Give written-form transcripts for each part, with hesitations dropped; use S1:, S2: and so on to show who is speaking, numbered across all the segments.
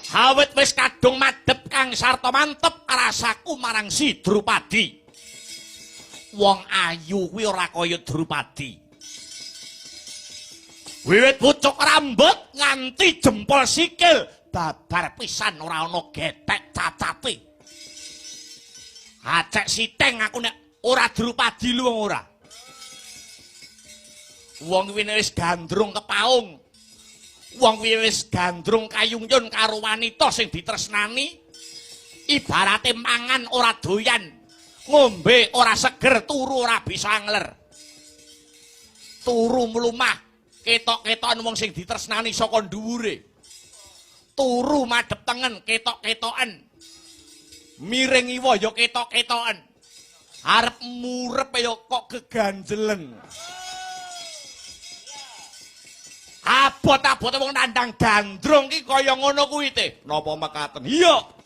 S1: Awit wis kadung madhep kang sarta mantep rasaku marang si Drupadi. Wong ayu kuwi ora kaya Drupadi. Wiwit pucuk rambut nganti jempol sikil babar pisan ora ana getek cacate. Acek siteng aku nek ora Drupadi lu wong ora. Wong kuwi wis gandrung kepaung. Wong kuwi wis gandrung kayungyon karo wanita sing ditresnani. Ibarate mangan ora doyan, ngombe ora seger, turu ora bisa ngler. Turu mlumah, ketok-ketokan wong sing ditresnani saka dhuwure. Turu madhep tengen, ketok-ketokan. Miring iwa ya ketok-ketokan. Arep murep ya kok keganjelen. Abot-abot wong nandang gandrung ki kaya ngono kuwi teh. Napa mekaten? Iya.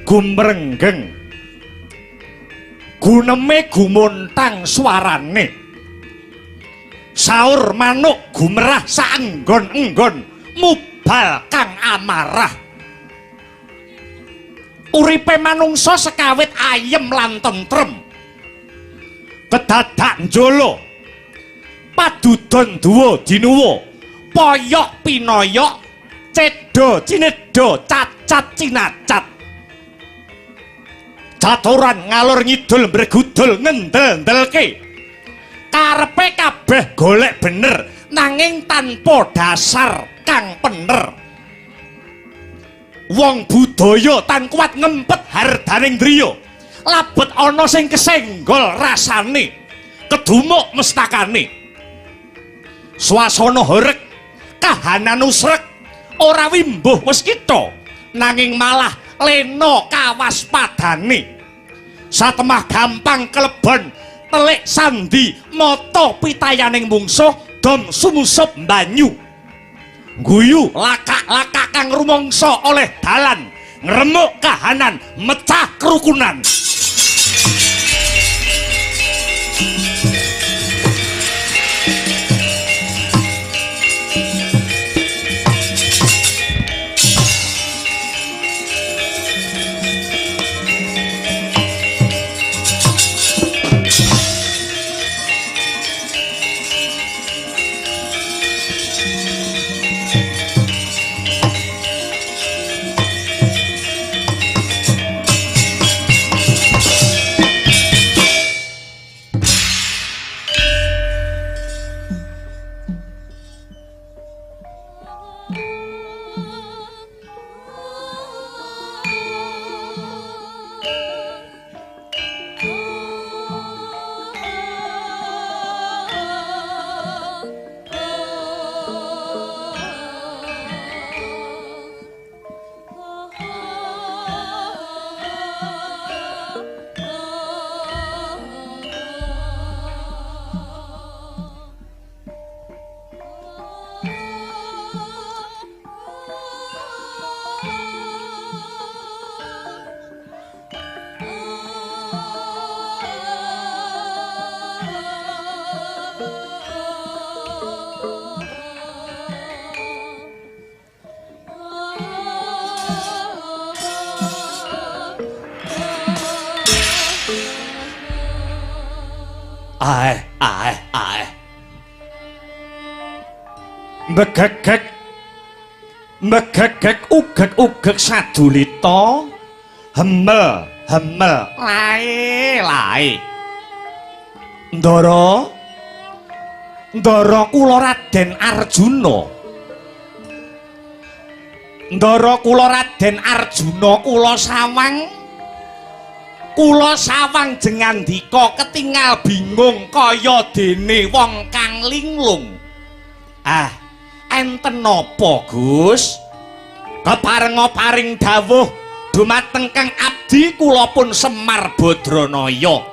S1: Gumrenggeng guneme gumuntang suarane saur manuk gumerah saenggon-enggon mubal kang amarah uripe manungsa sekawit ayem lan tentrem kedadak njolo padudon duwa dinuwa poyok pinoyok cedo cinedo cacat cinacat caturan ngalor ngidul mbregudul ngendel-ndelke karepe kabeh golek bener nanging tanpa dasar kang pener wong budaya tan kuat ngempet hardaning driya labet ana sing kesenggol rasane kedumuk mestakane swasana horeg kahanan usrek ora wimbuh wis kita nanging malah lena kawaspadane satemah gampang kelebon telik sandi mata pitayaning mungsuh dom sumusup banyu guyu lakak-lakak kang rumangsa oleh dalan ngremuk kahanan mecah kerukunan Megegek ugek sadulita hemel lae ndara kula Raden Arjuna kula sawang jengandika ketingal bingung kaya dene wong kang linglung enten napa Gus keparenga paring dawuh dumateng kang abdi kula pun Semar Badranaya.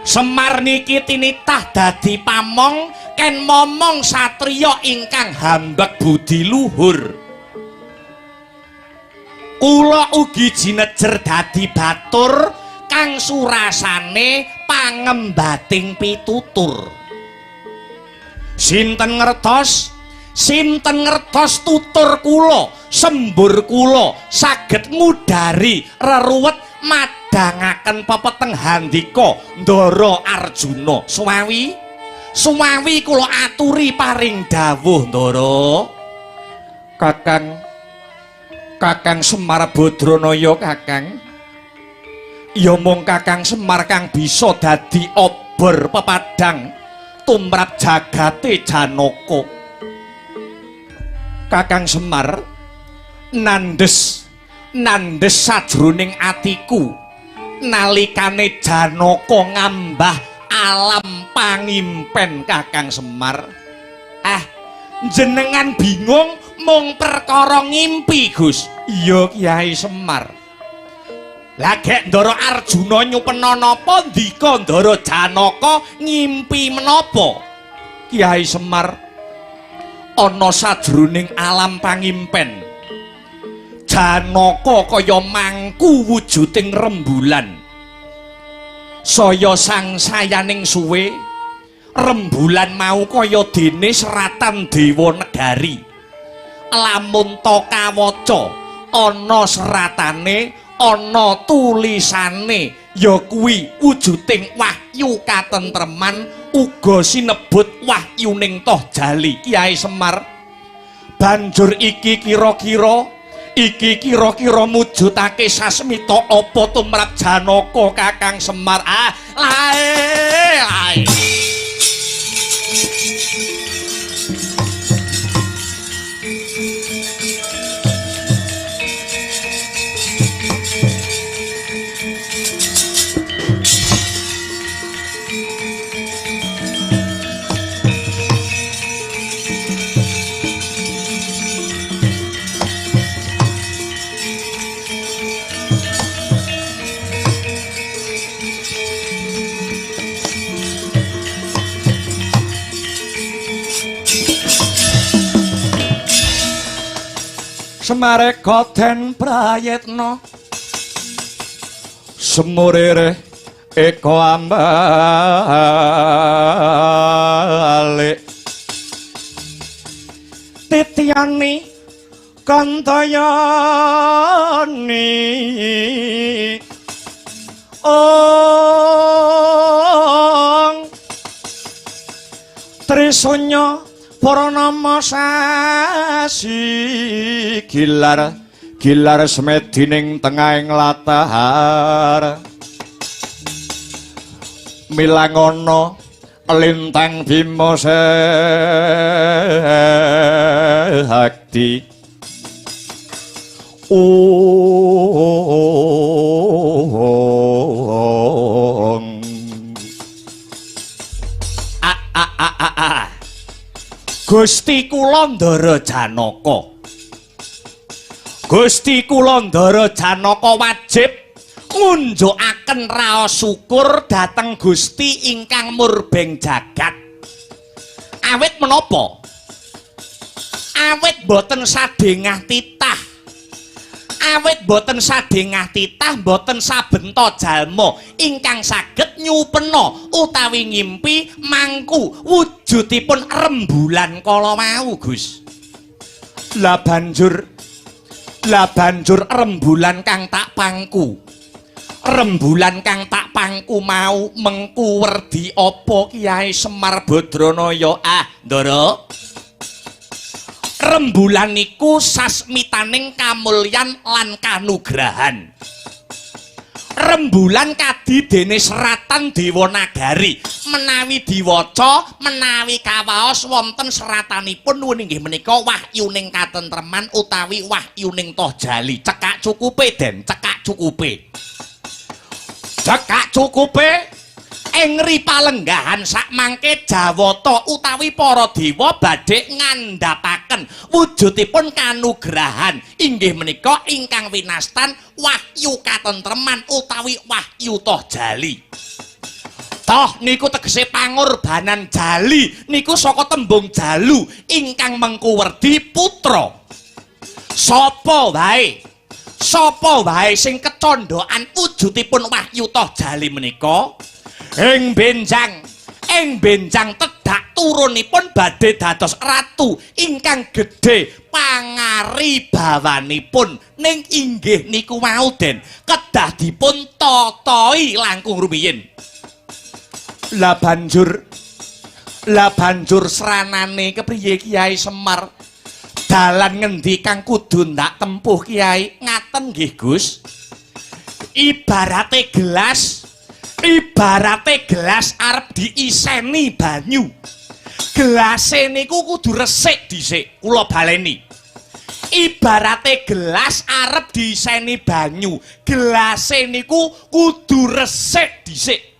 S1: Semar niki tinitah dadi pamong ken momong satriya ingkang hambek budi luhur. Kula ugi jinejer dadi batur kang surasane pangembating pitutur. Sinten ngertos tutur kula, sembur kula saged ngudari reruwet madangaken pepeteng handika Ndara Arjuna. Sumawi kula aturi paring dawuh Ndara. Kakang Semar Badranaya kakang. Ya mung Kakang Semar kang bisa dadi obor pepadang tumrap jagate Janaka. Kakang Semar nandes sajroning atiku nalikane Janaka ngambah alam pangimpen Kakang Semar. Jenengan bingung mung perkara ngimpi, Gus. Iya Kyai Semar. Lagek Ndara Arjuna nyupena napa ndika Ndara Janaka ngimpi menapa? Kyai Semar, ana sajroning alam pangimpen Janaka kaya mangku wujuding rembulan. Saya sang sayaning suwe rembulan mau kaya dene seratan Dewa Negari. Lamun ta kawaca ana seratane ana tulisane ya kuwi wujuding wahyu katentreman uga sinebut wahyuning toh jali. Kyai Semar, banjur iki kira-kira mujudake sasmita apa tumrap Janaka Kakang Semar? Lae. Semare koten prayetna semurire eko ambale titiani kantayani ong Trisanya Purnama sasi gilar semedining tengahing latahar milangono lintang bima sekti Gusti kula Ndara Janaka. Gusti kula Ndara Janaka wajib ngunjukaken raos syukur dhateng Gusti ingkang murbeng jagat. Awit menapa? Awit boten sadengah titah. Awit boten sadengah titah boten sabenta jalma ingkang saged nyupena utawi ngimpi mangku wujudipun rembulan kala mau, Gus. Lah banjur rembulan kang tak pangku. Rembulan kang tak pangku mau mengku werdi apa Kyai Semar Badranaya? Ndara. Rembulan niku sasmitaning kamulyan lan kanugrahan. Rembulan kadi dene seratan Dewa Nagari. Menawi diwaca, menawi kawaos wonten seratanipun inggih menika wahyuning katentreman utawi wahyuning toh jali. Cekak cukupe Den, cekak cukupe. Cekak cukupe ing ripalenggahan sakmangke Jawata utawi para dewa badhe ngandhapaken wujudipun kanugrahan inggih menika ingkang winastan wahyu katentreman utawi wahyu toh jali. Toh niku tegese pangorbanan jali niku saka tembung jalu ingkang mengkuwerdi putra. Sapa wae sing kecondhokan wujudipun wahyu toh jali menika ing benjang tedhak turunipun badhe dados ratu ingkang gedhe pangaribawanipun ning inggih niku wau den kedah dipun totohi langkung rumiyin. Lah banjur sranane kepriye Kiai Semar? Dalan ngendi kang kudu ndak tempuh Kiai? Ngaten nggih Gus. Ibarate gelas arep diiseni banyu. Gelase niku kudu resik dhisik, kula baleni. Ibarate gelas arep diiseni banyu, gelase niku kudu resik dhisik.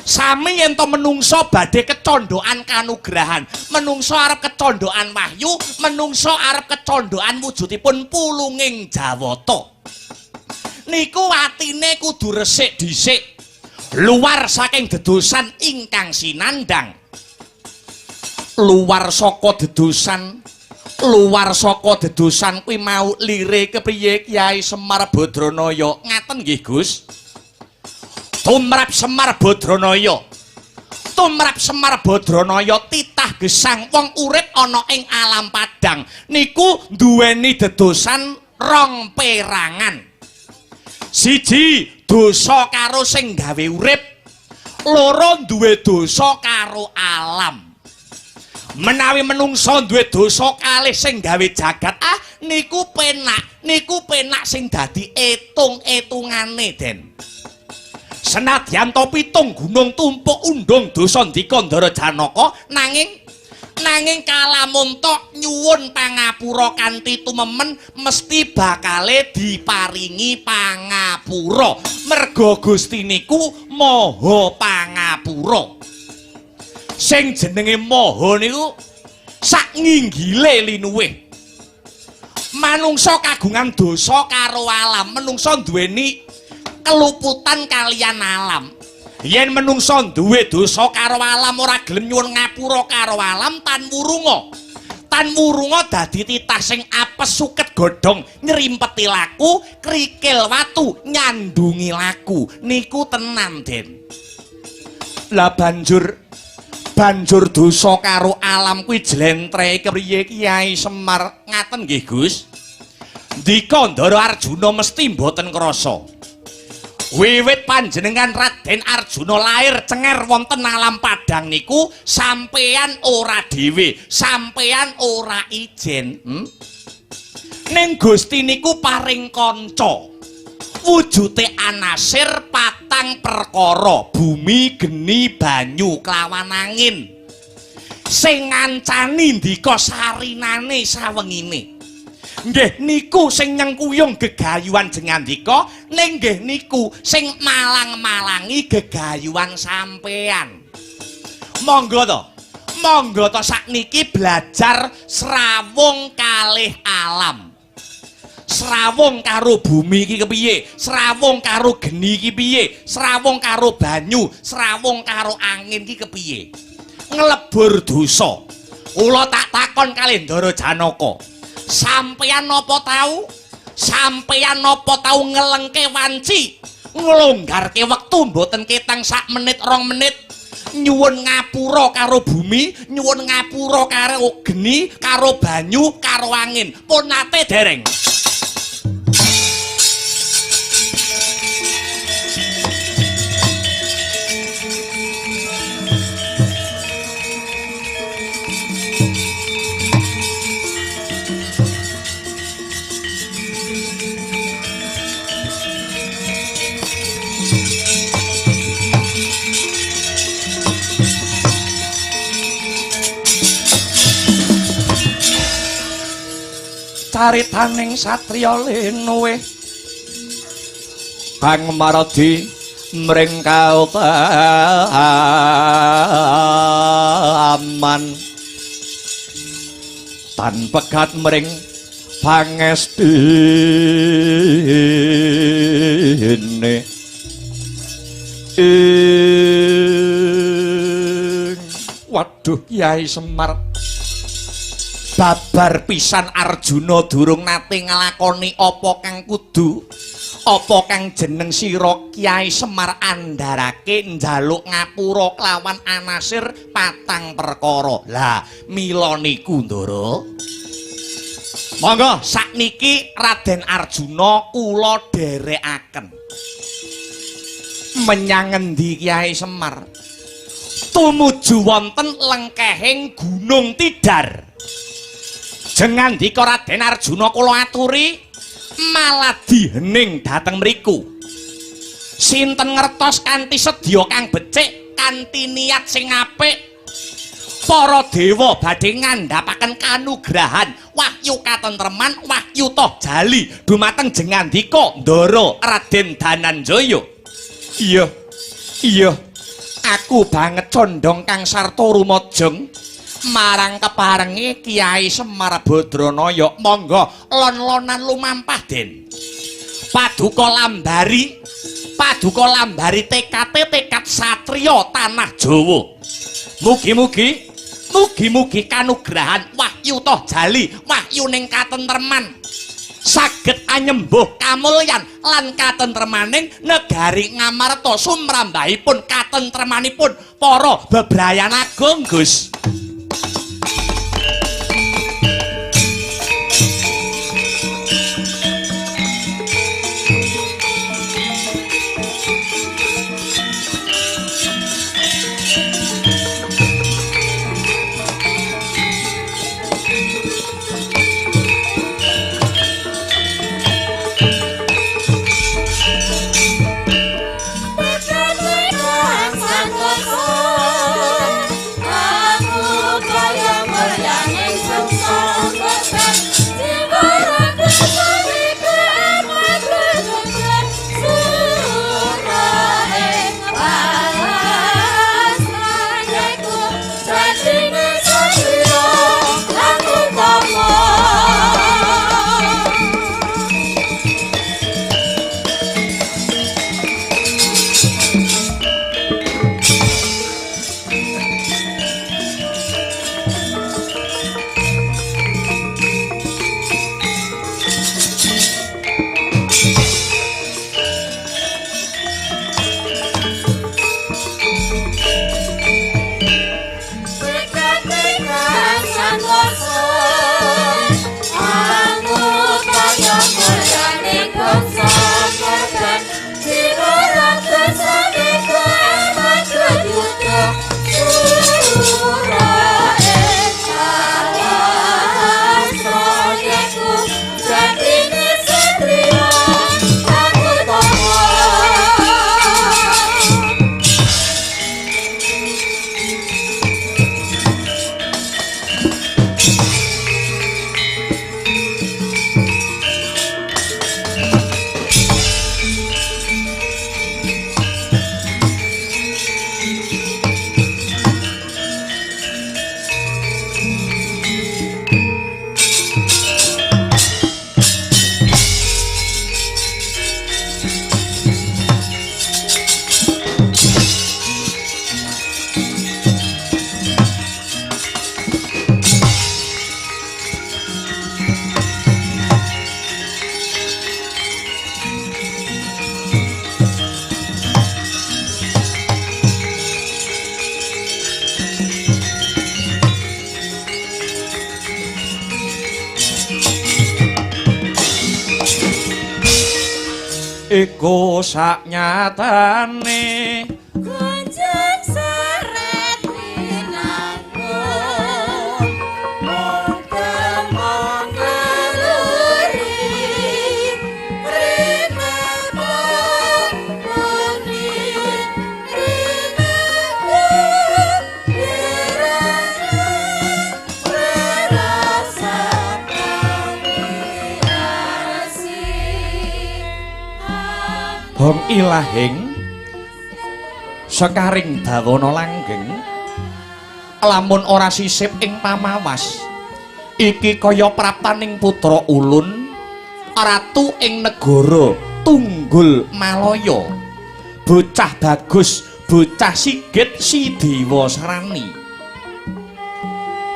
S1: Sami yen to menungso badhe kecondhokan kanugrahan, menungso arep kecondhokan wahyu, menungso arep kecondhokan wujudipun pulunging Jawata. Niku atine kudu resik dhisik, luar saking dedosan ingkang sinandang. Luar saka dedosan kuwi mau lire kepriye Kyai Semar Badranaya? Ngaten nggih Gus. Tumrap Semar Badranaya titah gesang wong urip ana ing alam padang niku duweni dedosan rong perangan. Siji dosa karo sing gawe urip, loro duwe dosa karo alam. Menawi menungso duwe dosa kalih sing gawe jagat niku penak sing dadi etung-etungane den. Senadyan to pitung gunung tumpuk undung dosa Dikandara Janaka nanging kalamun tok nyuwun pangapura kanthi tumemen mesti bakale diparingi pangapura. Merga Gusti niku Maha Pangapura. Sing jenenge Maha niku sak nginggile linuwih. Manungsa kagungan dosa karo alam, manungsa duweni keluputan kalian alam. Yen menungso duwe dosa karo alam ora gelem nyuwun ngapura karo alam tan murunga dadi titah sing apes suket godhong nyrimpeti laku krikil watu nyandungi laku niku tenan den. Lah banjur dosa karo alam kuwi jlentreh kepriye Kyai Semar? Ngaten nggih Gus. Dikandara Arjuna mesti mboten krasa. Wiwit panjenengan Raden Arjuna lair cenger wonten alam padang niku sampeyan ora dhewe, sampeyan ora ijen. Ning Gusti niku paring kanca. Wujude anasir patang perkara, bumi, geni, banyu, klawan angin. Sing ngancani ndika sarinane sawengine. Nggih niku sing nyengkuyung gegayuhan jengandika, ning nggih niku sing malang-malangi gegayuhan sampean. Monggo to sakniki belajar srawung kalih alam. Srawung karo bumi iki kepiye? Srawung karo geni iki piye? Srawung karo banyu, srawung karo angin iki kepiye? Nglebur dosa. Kula tak takon kalih Ndara Janaka. Sampeyan napa tau ngelengke wanci nglonggarke wektu mboten ketang sak menit 2 menit nyuwun ngapura karo bumi, nyuwun ngapura karo geni, karo banyu, karo angin, pun nate dereng? Caritaning satriya Lenuwe Kang Maradi mring kautaman tan pegat mring pangestine waduh Kyai Semar babar pisan Arjuna durung nate nglakoni apa kang kudu apa kang jeneng sira Kyai Semar andharake njaluk ngapura klawan Anasir patang perkara. Lah mila niku Ndara. Monggo sakniki Raden Arjuna kula dherekaken. Menyang endi Kyai Semar? Tumuju wonten lengkehing Gunung Tidar. Jengandika Raden Arjuna kula aturi maladi hening dhateng mriku. Sinten ngertos kanthi sedya kang becik, kanthi niat sing apik, para dewa badhe ngandhapaken kanugrahan, wahyu katentreman, wahyu toh jali dumateng jengandika Ndara Raden Dananjaya. Iya, iya. Aku banget condong kang sarta rumajeng marang keparenge Kyai Semar Badranaya. Monggo lon-lonan lumampah Den. Paduka lambari tekad satriya tanah Jawa. Mugi-mugi kanugrahan wahyu toh jali, wahyu ning katentreman saged anyembuh kamulyan lan katentremaning negari Ngamarta sumrambahipun katentremanipun para bebrayan agung Gus. Iku saknyatane
S2: kunjung seret winangku mongkemong ngeluri rimeku muni rimeku dirana merasa
S1: Hong ilahing sekaring dawana langgeng lamun ora sisip ing pamawas iki kaya praptaning putra ulun ratu ing negara Tunggul Malaya bocah bagus bocah sigit si Dewa Srani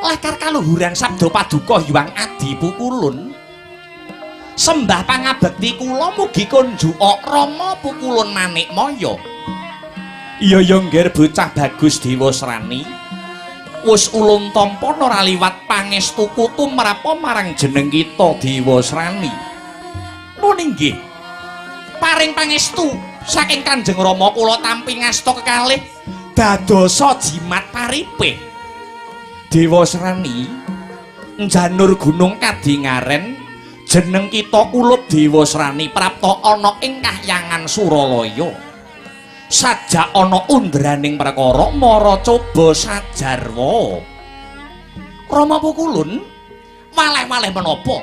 S1: lakar kaluhuran sabda paduka Hyang Adi Pukulun sembah pangabekti kula mugi konjuka Rama Pukulun Manikmaya. Iya ya nggir bocah bagus Dewa Srani wis ulun tampa ora liwat pangestuku tumrapa marang jeneng kita Dewa Srani. Nun inggih paring pangestu saking Kanjeng Rama kula tampi ngasta kekalih dadosa jimat paripe. Dewa Srani njanur gunung Kadingaren jeneng kita kulup Dewa Srani prapta ana ing Kahyangan Suralaya. Sajak ana undraning perkara mara coba sajarwa. Rama Pukulun waleh-waleh menapa?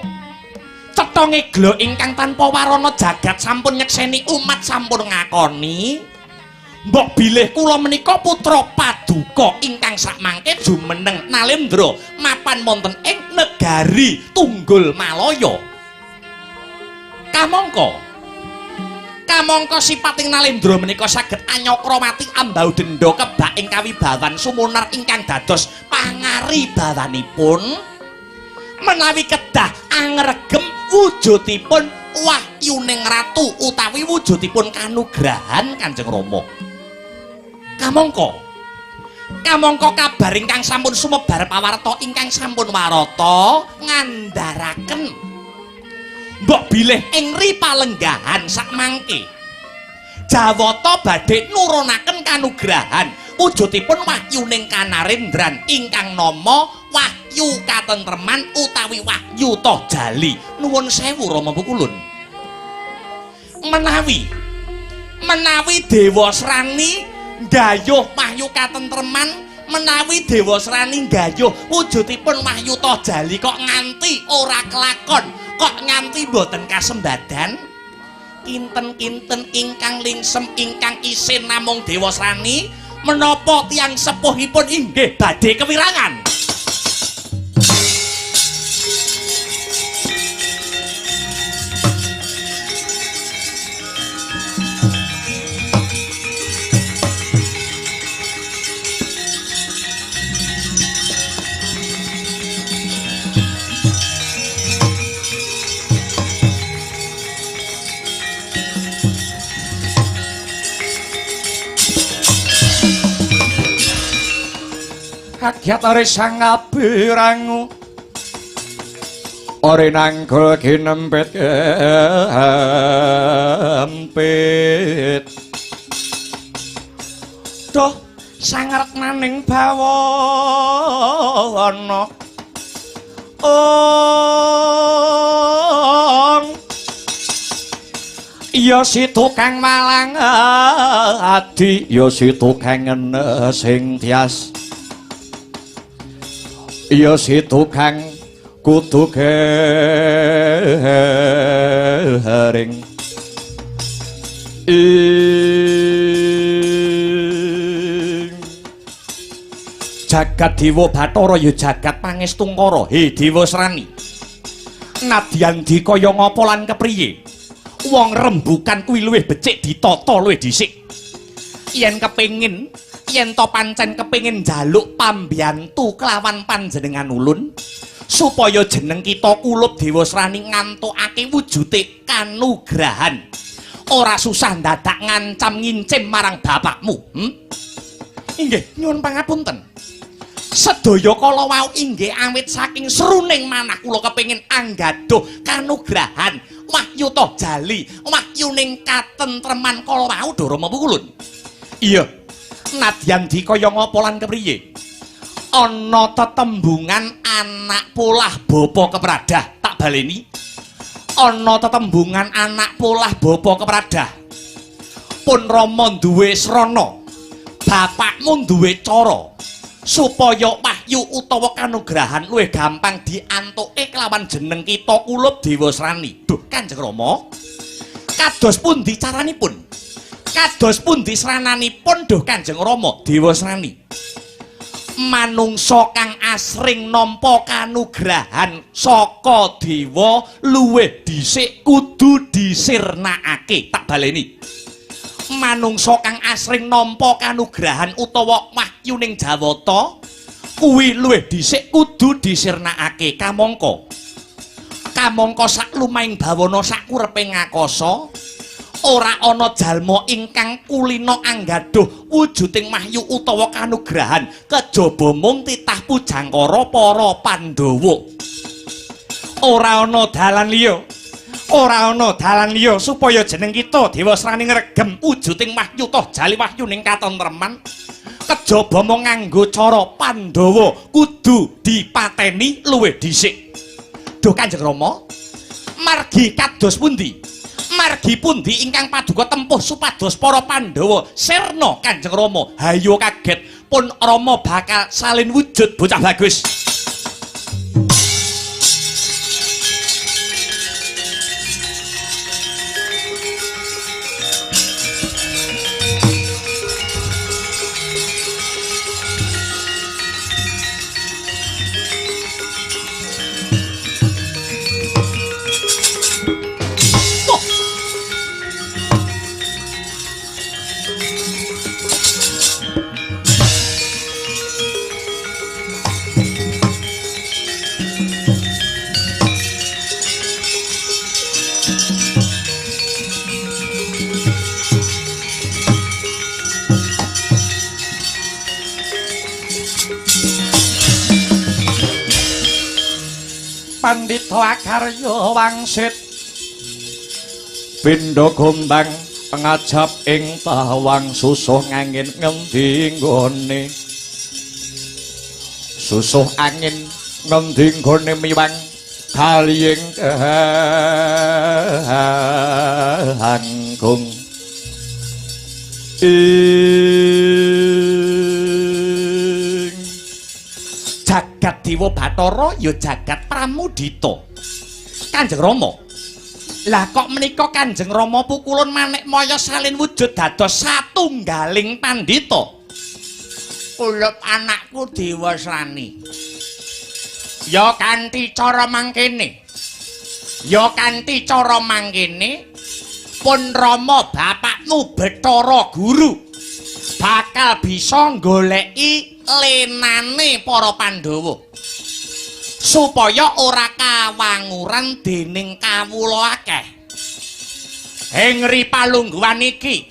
S1: Cetha ngegla ingkang tanpa warana jagat sampun nyekseni umat sampun ngakoni mbok bilih kula menika putra paduka ingkang sakmangke jumeneng Nalendra mapan wonten ing negari Tunggul Malaya. Kamangka sipating Nalendra menika saged anyakra mati ambau denda kebak ing kawibawan sumunar ingkang dados pangaribawanipun menawi kedah angregem wujudipun wahyuning ratu utawi wujudipun kanugrahan Kanjeng Rama. Kamangka kabar ingkang sampun sumebar pawarta ingkang sampun warata ngandharaken mbok bilih ing ripalenggahan sakmangke Jawata badhe nurunaken kanugrahan wujudipun wahyuning Kanarendran ingkang nama Wahyu Katentreman utawi Wahyu Tohjali. Nuwun sewu Rama Pukulun. Menawi Dewa Srani nggayuh Wahyu Katentreman, menawi Dewa Srani nggayuh wujudipun Wahyu Tohjali kok nganti ora kelakon, kok nganti boten kasembadan. Kinten-kinten ingkang lingsem ingkang isin namung Dewa Srani menapa tiyang sepuhipun inggih badhe kewirangan. Kagyat ore sang abirangu ore nanggul ginempit kempit doh sangaret maning bawana ya si tukang malang adi ya si tukang sing tias ya si tukang kudu garing jagat Dewa Bathara ya jagat pangestungkara. He Dewa Srani nadyan dikaya ngapa lan kepriye wong rembukan kuwi luwih becik ditata luwih dhisik. Yen kepengin yen to pancen kepengin njaluk pambiyantu kelawan panjenengan ulun supaya jeneng kita kulup Dewa Srani ngantukake wujude kanugrahan ora susah dadak ngancam ngincim marang bapakmu. Inggih nyuwun pangapunten sedaya kala wau inggih awit saking seruning manah kula kepengin anggaduh kanugrahan Wahyu Tohjali wahyuning katentreman kala wau Rama Pukulun. Iya nadyan dikaya ngapa lan kepriye ana tetembungan anak polah bapa kepradah. Tak baleni ana tetembungan anak polah bapa kepradah. Pun Rama duwe srana bapakmu duwe cara supaya wahyu utawa kanugrahan luwih gampang diantuke kelawan jeneng kita kulup Dewa Srani. Duh Kanjeng Rama kados pundi caranipun Kados pundi srananipun duh Kanjeng Rama Dewa Srani? Manungsa kang asring nampa kanugrahan saka dewa luwih dhisik kudu disirnakake. Tak baleni. Manungsa kang asring nampa kanugrahan utawa wahyuning jawata kuwi luwih dhisik kudu disirnakake. Kamangka saklumahing bawana sakureping ngakasa ora ana jalma ingkang kulina anggaduh wujuding mahyu utawa kanugrahan kejaba mung titah pujangkara para Pandhawa. Ora ana dalan liya supaya jeneng kita Dewa Srani ngregem wujuding mahyu toh jali wahyuning katentreman kejaba mung nganggo cara Pandhawa kudu dipateni luwih dhisik. Duh Kanjeng Rama, margi kados pundi? Margi pundi ingkang paduka tempuh supados para Pandhawa sirna Kanjeng Rama? Hayo kaget pun Rama bakal salin wujud bocah bagus. Pandhita Akarya wangsit pindha gombang ngajab ing tawang susuh angin ngendi nggone susuh angin ngendi nggone miwang kaliying hanggung jagat Dewa Bathara ya jagat Pramudita. Kanjeng Rama. Lah kok menika Kanjeng Rama pukulun manik maya salin wujud dados satunggaling pandhita. Kulup anakku Dewa Srani. Ya kanthi cara mangkene. Pun Rama bapakmu Bathara Guru bakal bisa goleki lenane para Pandhawa supaya ora kawanguran dening kawula akeh. Ing ripalungguhan iki,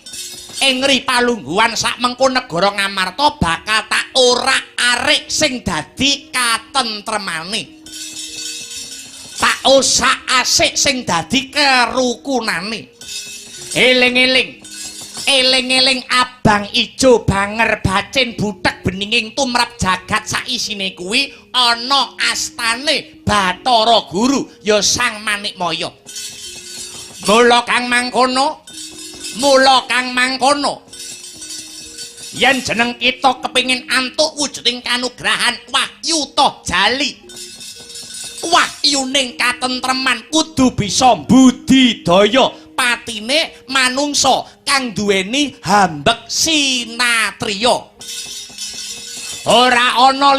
S1: ing ripalungguhan sak mengko negara Ngamarta bakal tak orak-arik sing dadi katentremane. Tak osak asik sing dadi kerukunane. Eling-eling abang ijo banger bacin butek beninging tumrap jagat saisine kuwi ana astane Bathara Guru ya Sang Manikmaya. Mula kang mangkono yen jeneng kita kepingin antuk wujuding kanugrahan wahyu toh jali wahyuning katentreman kudu bisa budidaya patine manungsa kang duweni hambek sinatriya. Ora ana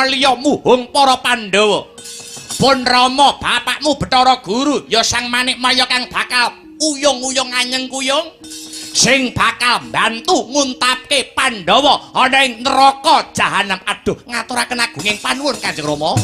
S1: liya muhung para Pandhawa. Pun Rama bapakmu Bathara Guru ya Sang Manikmaya kang bakal uyung-uyung anyeng kuyung sing bakal bantu nguntapke Pandhawa ana ing neraka jahanam. Aduh, ngaturaken agunging panuwun Kanjeng Rama.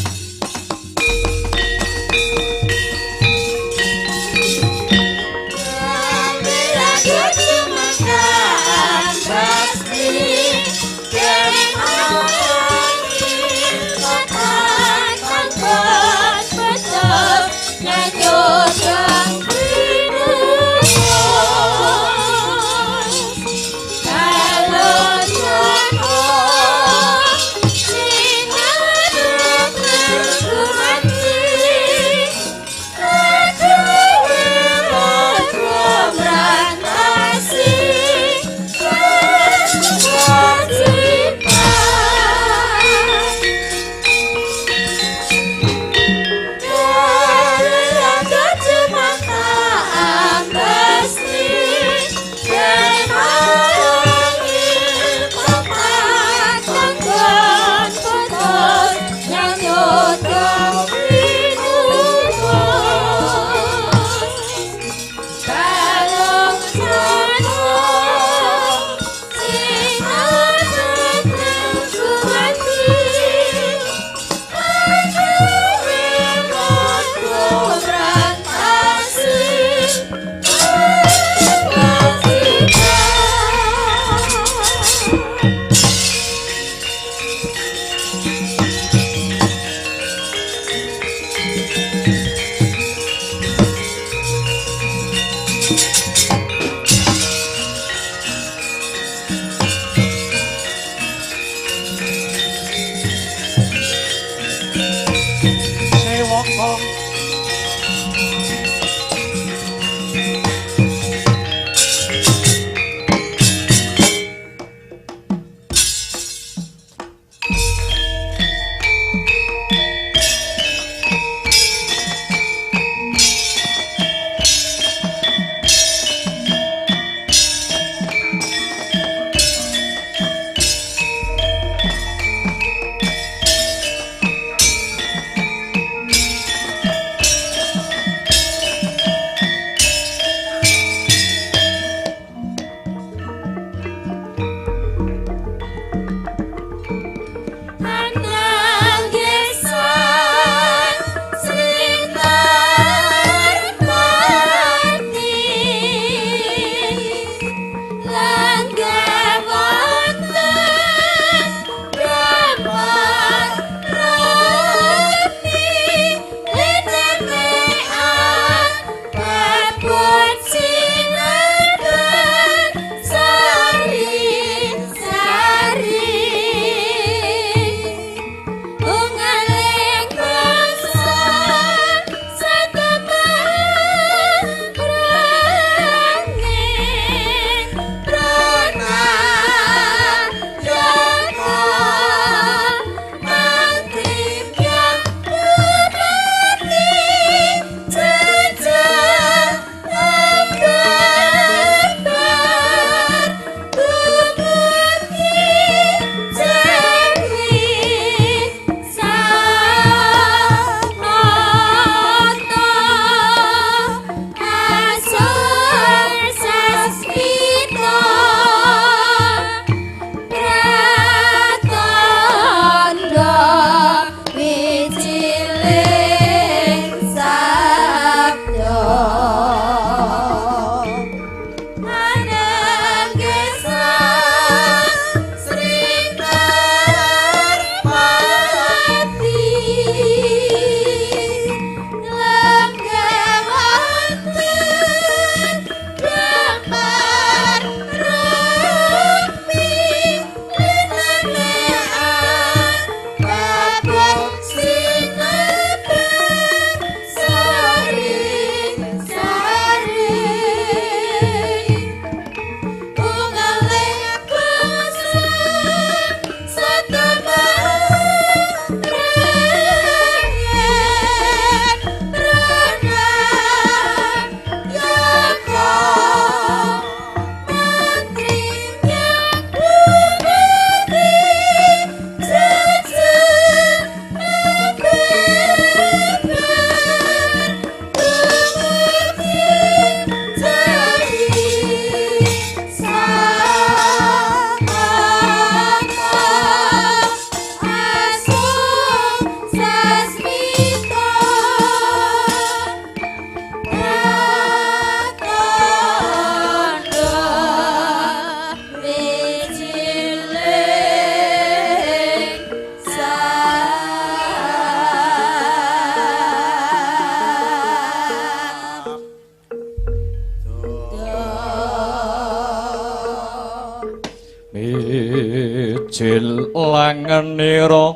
S1: jilangenira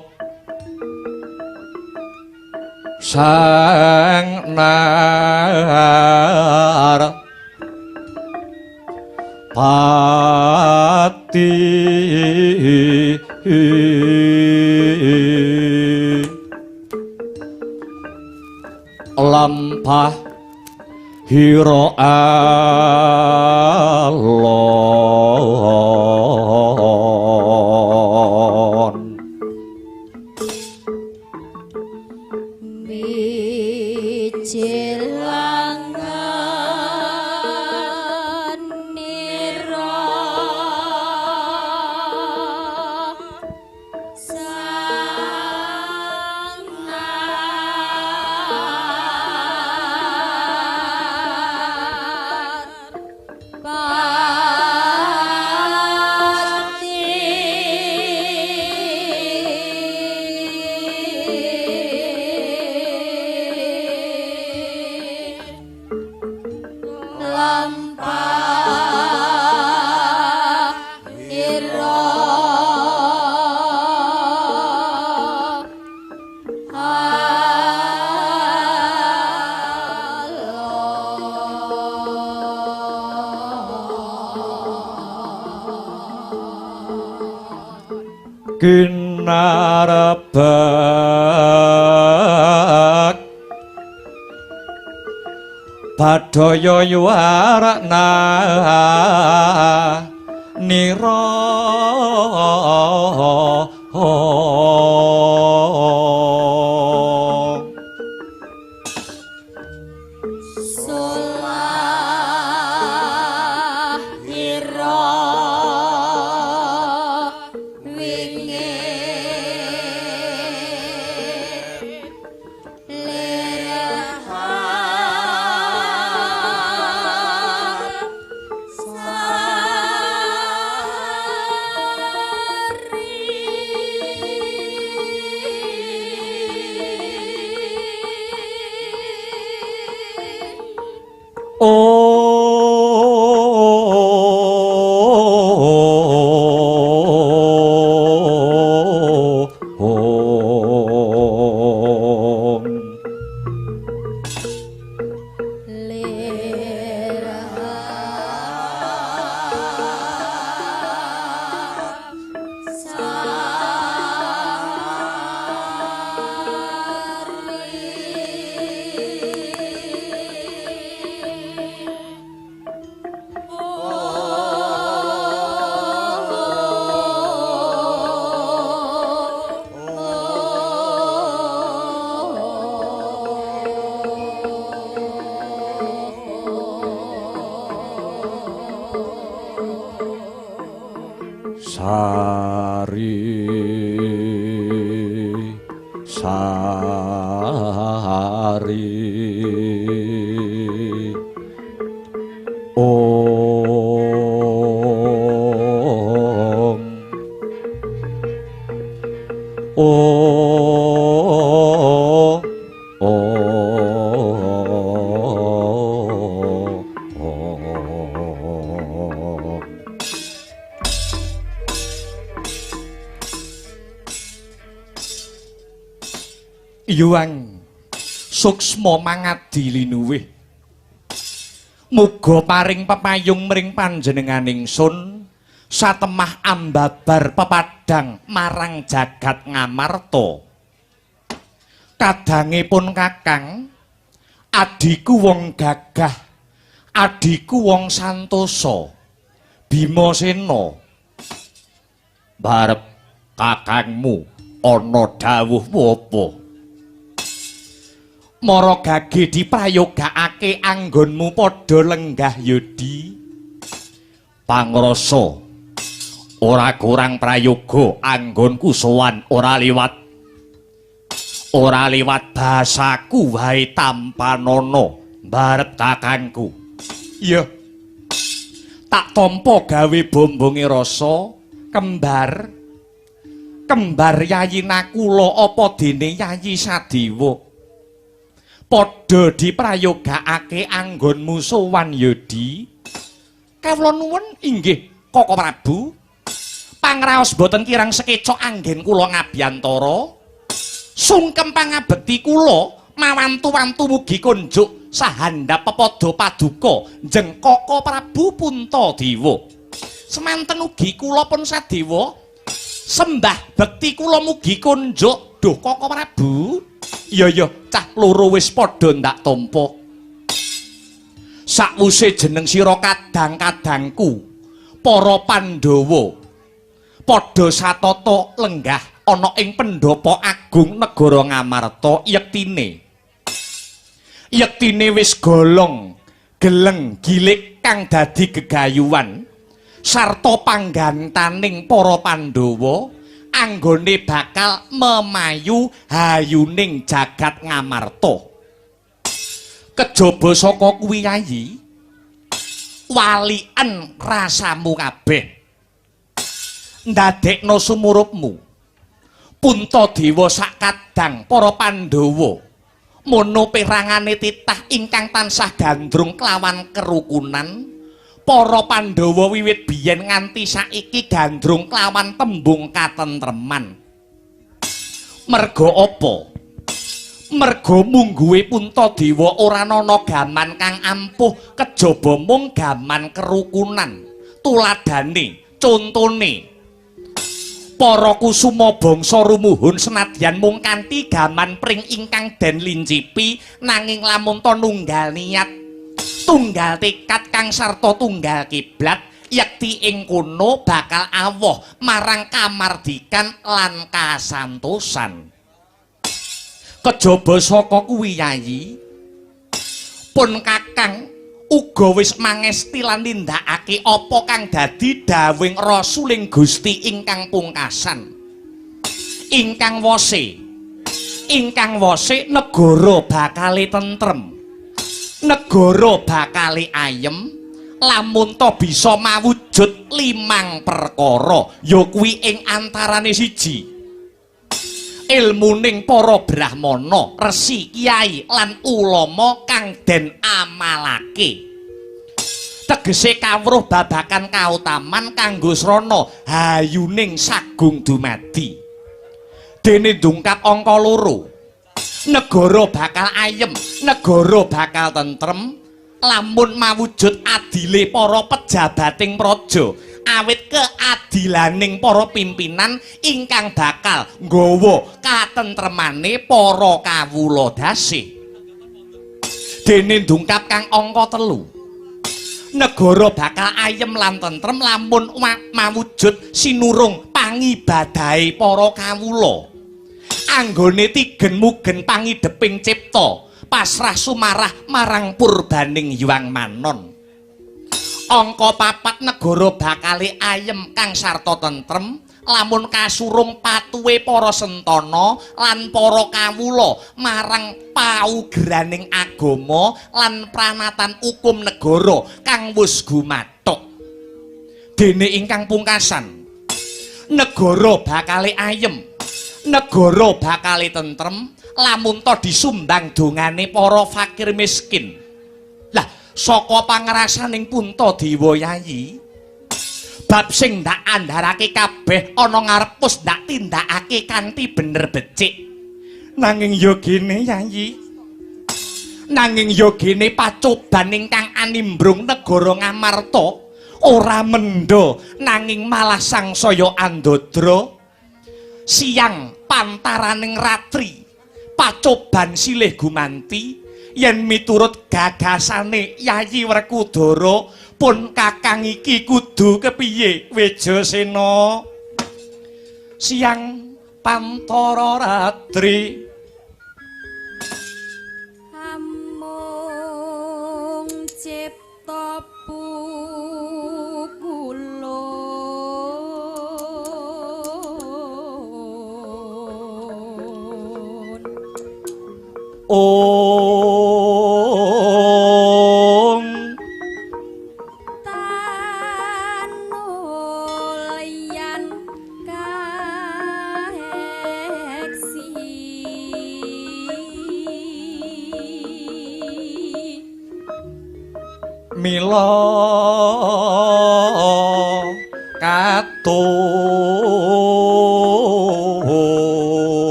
S1: sang nar pati lampah hira alon
S2: Bijilangan nira sang nar lampah ira
S1: Kinarebak Badaya yuwarna nira
S2: solah ira
S1: Sari Yuang suksma mangadi linuwih muga paring pepayung mring panjenenganing sun satemah ambabar pepadang marang jagat ngamarta kadangipun kakang adiku wong gagah adiku wong santosa Bimasena barep kakangmu ana dawuh apa Mara gage diprayogakake anggonmu padha lenggah yodi pangrasa ora kurang prayoga anggonku sowan ora liwat basaku wae tampanana barep kakangku iya tak tampa gawe bombonge rasa kembar yayi nakula apa dene Yayi Sadewa padha diprayogakake anggonmu sowan yodi kawula nuwun inggih Koko Prabu Pangraos boten kirang sekeca anggen kula ngabiyantara. Sungkem pangabekti kula mawantu-wantu mugi kunjuk sahandhap pepada paduka njeng Kaka Prabu Puntadewa. Semanten ugi kula pun sadewa sembah bekti kula mugi kunjuk duh Kaka Prabu. Iya cah loro wis padha ndak tampa. Sakwuse jeneng sira kadang-kadangku para Pandhawa padha satata lenggah ana ing Pendhapa Agung negara Ngamarta yektine wis golong geleng gilik kang dadi gegayuhan sarta panggantaning para Pandhawa anggone bakal memayu hayuning jagat Ngamarta. Kejaba saka kuwi yayi walien rasamu kabeh ndadekno sumurupmu Puntadewa sakadang para Pandhawa mono perangane titah ingkang tansah gandrung kelawan kerukunan. Para Pandhawa wiwit biyen nganti saiki gandrung kelawan tembung katentreman. Merga apa? Merga mungguhe Puntadewa ora ana gaman kang ampuh kejaba mung gaman kerukunan. Tuladhane, contone para kusuma bangsa rumuhun senadyan mung kanthi gaman pring ingkang den lincipi nanging lamun ta nunggal niat, tunggal tekad kang sarta tunggal kiblat yekti ing kono bakal awoh marang kamardikan lan kasantosan. Kejaba saka kuwi yayi pun kakang uga wis mangesti lan nindakake apa kang dadi dawuhing Rasuling Gusti ingkang pungkasan. Ingkang wose negara bakale tentrem, negara bakale ayem lamun to bisa mawujud 5 perkara, ya kuwi ing antarane siji ilmuning para brahmana, resi, kiai lan ulama kang den amalake. Tegese kawruh babakan kautaman kanggo srana hayuning sagung dumadi. Dene ndungkap angka 2. Negara bakal ayem, negara bakal tentrem lamun mawujud adile para pejabating praja. Awit keadilaning para pimpinan ingkang bakal nggawa katentremane para kawula dasih. Dene ndungkap kang angka 3. Negara bakal ayem lan tentrem lamun mawujud sinurung pangibadahe para kawula. Anggone tigen mugen pangideping cipta, pasrah sumarah marang purbaning Hyang Manon. Angka 4 negara bakale ayem kang sarta tentrem lamun kasurung patuhe para sentana lan para kawula marang paugraning agama lan pranatan hukum negara kang wis gumathuk. Dene ingkang pungkasan negara bakale ayem, negara bakale tentrem lamun to disumbang dongane para fakir miskin. Lah saka pangrasaning Puntadewa yayi bab sing ndak andharake kabeh ana ngarepus ndak tindakake kanthi bener becik. Nanging ya gene yayi, nanging ya gene pacoban ingkang animbrung negara Ngamarta ora mendha nanging malah sangsaya andadra. Siang pantaraning ratri pacoban silih gumanti yen miturut gagasane Yayi Werkudara pun kakang iki kudu kepiye Wejasena. Siang pantara ratri
S2: amung cipta pukulun tanulyan kaeksi
S1: mila katut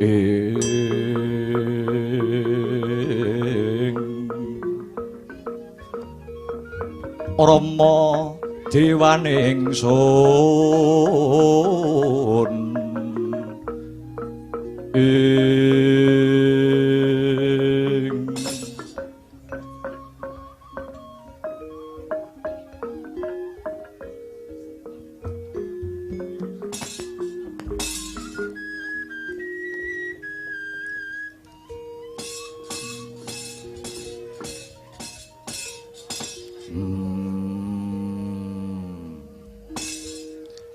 S1: ing Rama dewaning sun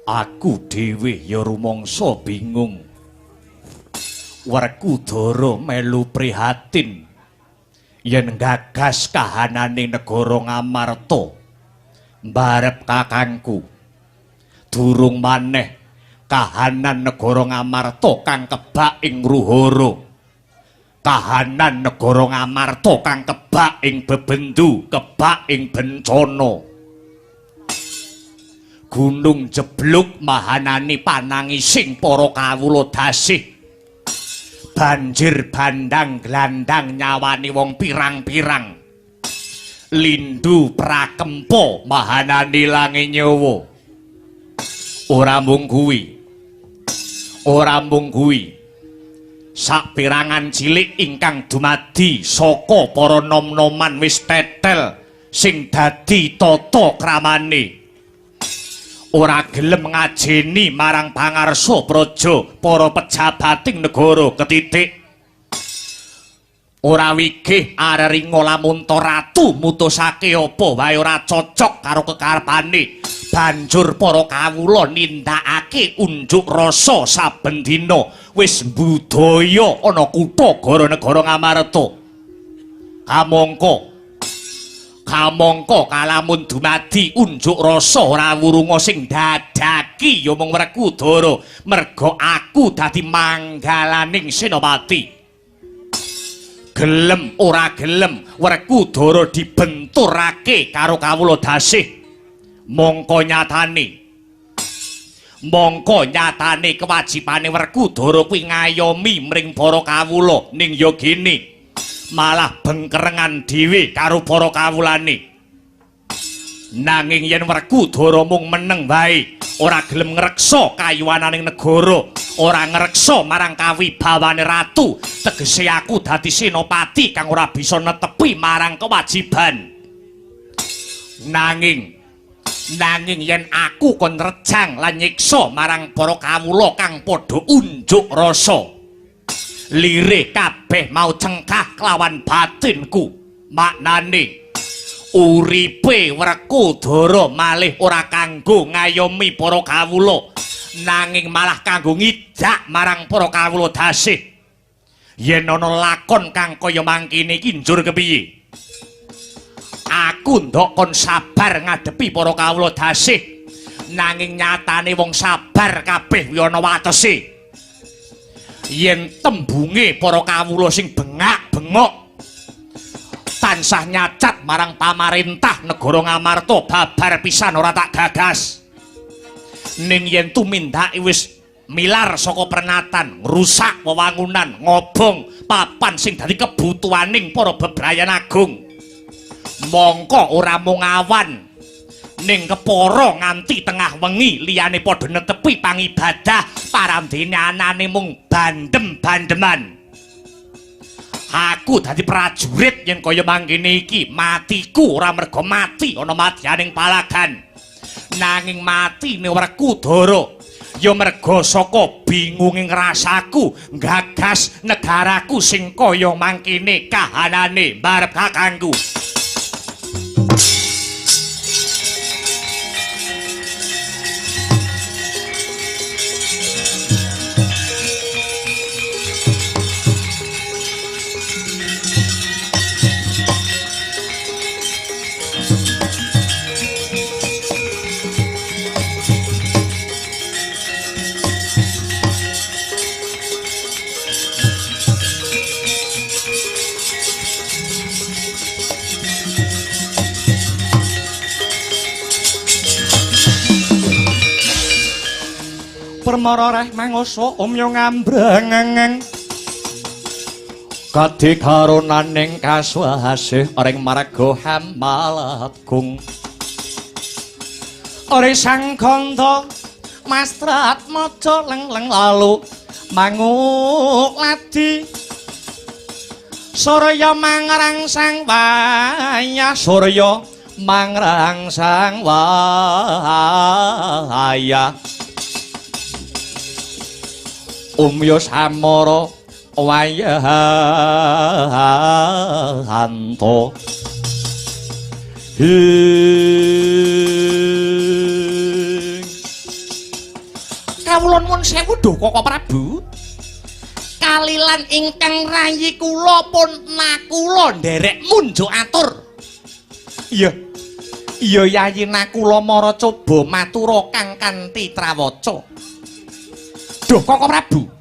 S1: Aku dhewe ya rumangsa bingung. Werkudara melu prihatin yen gagas kahanane negara Ngamarta. Mbarep kakangku. Durung maneh kahanan negara Ngamarta kang kebak ing Ruhara. Kahanan negara Ngamarta kang kebak ing bebendu, kebak ing bencana. Gunung jebluk mahanani panangising para kawula dasih. Banjir bandang glandang nyawani wong pirang-pirang. Lindu prakempa mahanani lange nyawa. Ora mung kuwi. Saperangan cilik ingkang dumadi saka para nom-noman wis tetel sing dadi tata kramane. Ora gelem ngajeni marang pangarsa praja para pejabating negara ketitik. Ora wigih areringa lamun ta ratu mutusake apa wae ora cocok karo kekarepane. Banjur para kawula nindakake unjuk rasa saben dina wis mbudaya ana kutha negara Ngamarta. Kamangka kalamun dumadi unjuk rasa ora wurunga sing dadaki ya mung Werkudara merga aku dadi manggalaning senopati. Gelem ora gelem Werkudara dibenturake karo kawula dasih. Mongko nyatane kewajibane Werkudara kuwi ngayomi mring para kawula ning ya gene malah bengkerengan dhewe karo para kawulane. Nanging yen Werkudara mung meneng wae, ora gelem ngreksa kayuwananing negara, ora ngreksa marang kawibawane ratu, tegese aku dadi senopati kang ora bisa netepi marang kewajiban. Nanging yen aku kon rejang lan nyiksa marang para kawula kang padha unjuk rasa, lirih kabeh mau cengkah kelawan batinku. Maknane uripe Werkudara malih ora kanggo ngayomi para kawula, nanging malah kanggo ngidak marang para kawula dasih. Yen ana lakon kang kaya mangkene iki njur kepiye? Aku ndok kon sabar ngadepi para kawula dasih, nanging nyatane wong sabar kabeh kuwi ana watese. Yen tembunge para kawula sing bengak-bengok tansah nyacat marang pamarentah negara Ngamarta babar pisan ora tak gagas. Ning yen tumindake wis milar saka pernatan, ngrusak wewangunan, ngobong papan sing dadi kebutuhaning para bebrayan agung, mongko ora mung awan ning kepara nganti tengah wengi liyane padha netepi pangibadah parandene anane mung bandem-bandeman. Aku dadi prajurit yen kaya mangkene iki matiku ora merga mati ana madyaning palagan, nanging matine Werkudara ya merga saka bingunging rasaku nggagas negaraku sing kaya mangkene kahanane mbarep kakangku. Permara reh mangasa omya ngambrengeng Kadhe karonaning kaswasih ring marga Hamalatgung. Ore sang kandha mastrat maca leng-leng lalu manguk ladi Surya mangrangsang wayah Surya mangrangsang wayah Umya samara wayahanto Kawula nuwun sewu Koko Prabu kalilan ingkang rayi kula pun nakula nderek munjuk atur. Iya. Iya Yayi nakula mara coba matura kang kanthi trawaca. Duh Koko Prabu.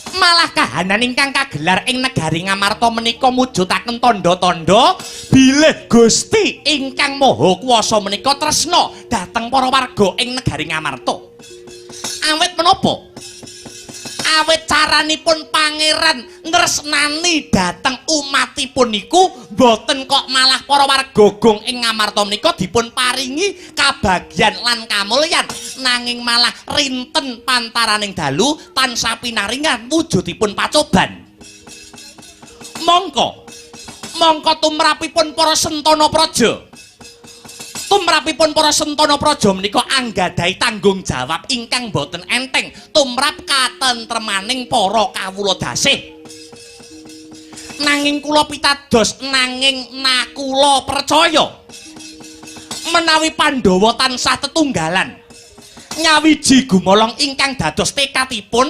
S1: Malah kahanan ingkang kagelar ing negari Ngamarta menika mujudaken tandha-tandha bilih Gusti ingkang Maha Kuwasa menika tresna dhateng para warga ing negari Ngamarta. Awit menapa? Awit caranipun pangeran nresnani dhateng umatipun niku boten kok malah para warga gong ing Ngamarta menika dipun paringi kabagyan lan kamulyan nanging malah rinten pantaraning dalu tansah pinaringan wujudipun pacoban. Mongko tumrapipun para sentana praja Tumrapipun para sentana praja menika anggadhahi tanggung jawab ingkang boten enteng tumrap katentremaning para kawula dasih. Nanging kula pitados nanging nakula percaya menawi Pandhawa tansah tetunggalan nyawiji gumolong ingkang dados tekadipun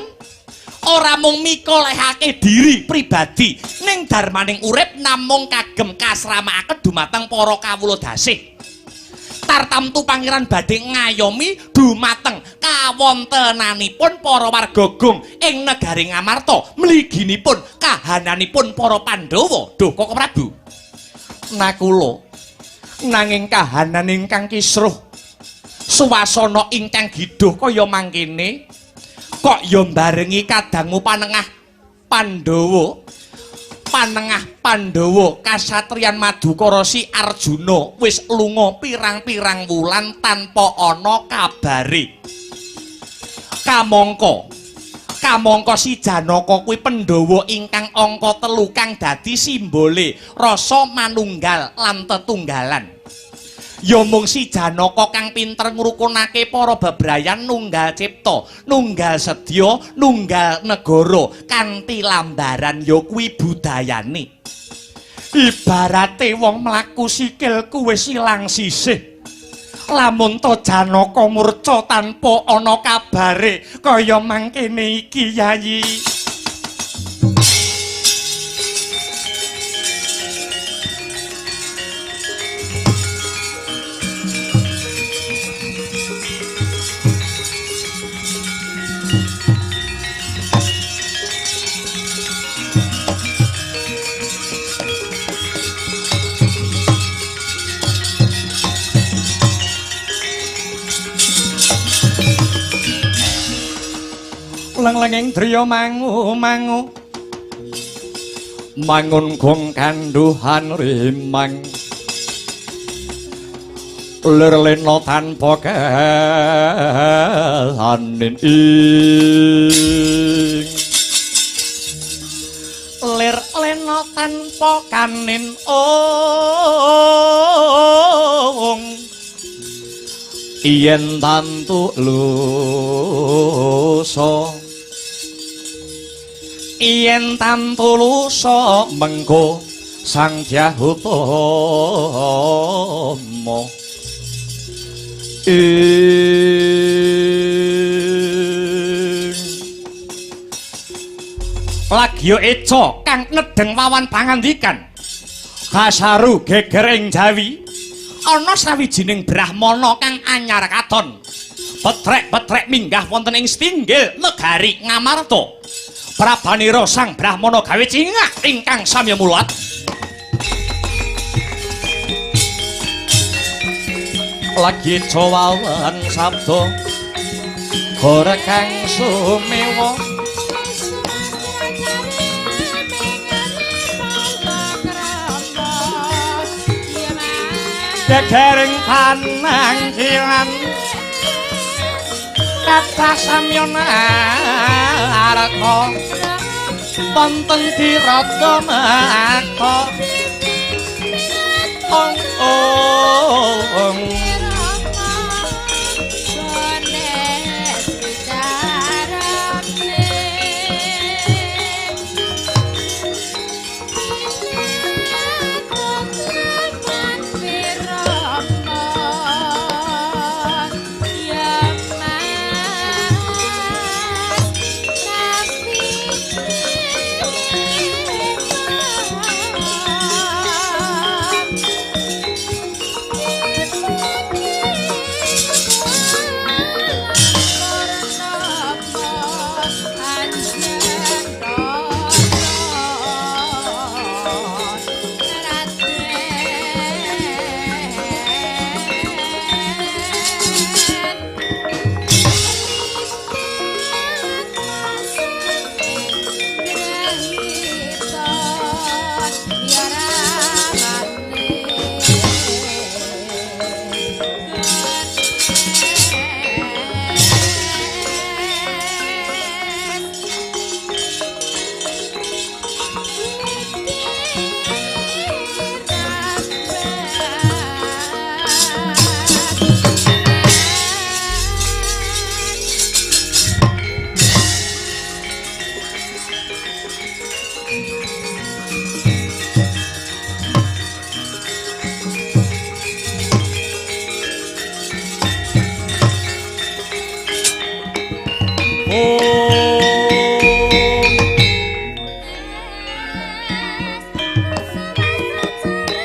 S1: ora mung mikolehake diri pribadi ning darmaning urip namung kagem kasramakaken dumateng para kawula dasih. Tartamtu pangeran badhe ngayomi dumateng kawontenanipun para warga gong ing negari Ngamarta mliginipun kahananipun para Pandhawa. Duh Koko Prabu nakula nanging kahanan ingkang kisruh suwasana ingkang giduh kaya mangkene kok ya barengi kadangmu panengah Pandhawa kasatriyan Madukara Si Arjuna wis lunga pirang-pirang wulan tanpa ana kabare. Kamangka si Janaka kuwi Pandhawa ingkang angka 3 kang dadi simbole rasa manunggal lan tetunggalan. Ya mung si Janaka kang pinter ngrukunake para bebrayan nunggal cipta, nunggal sedya, nunggal negara kanthi lambaran ya kuwi budayane. Ibarate wong mlaku sikilku wis ilang sisih. Lamun to Janaka murca tanpa ana kabare kaya mangkene iki Yayi. Leng-lenging driya mangu mangun gong kanduhan rimang lir-lena tanpa kehanin ing lir-lena tanpa kanin ong yen tantu lusa yen tantu lusa mengko sang Dyahutama lagya eca kang nedeng wawan pangandikan kasaru geger ing Jawi ana sawijining brahmana kang anyar katon betrek-betrek minggah wonten ing Stinggil negari Ngamarta. Prabanira sang brahmana gawe cingak ingkang samya mulat. Lagi cawawan sabda ora kang sumewa gegering panangkilan kathah samyon arka wonten dirata maka ong ong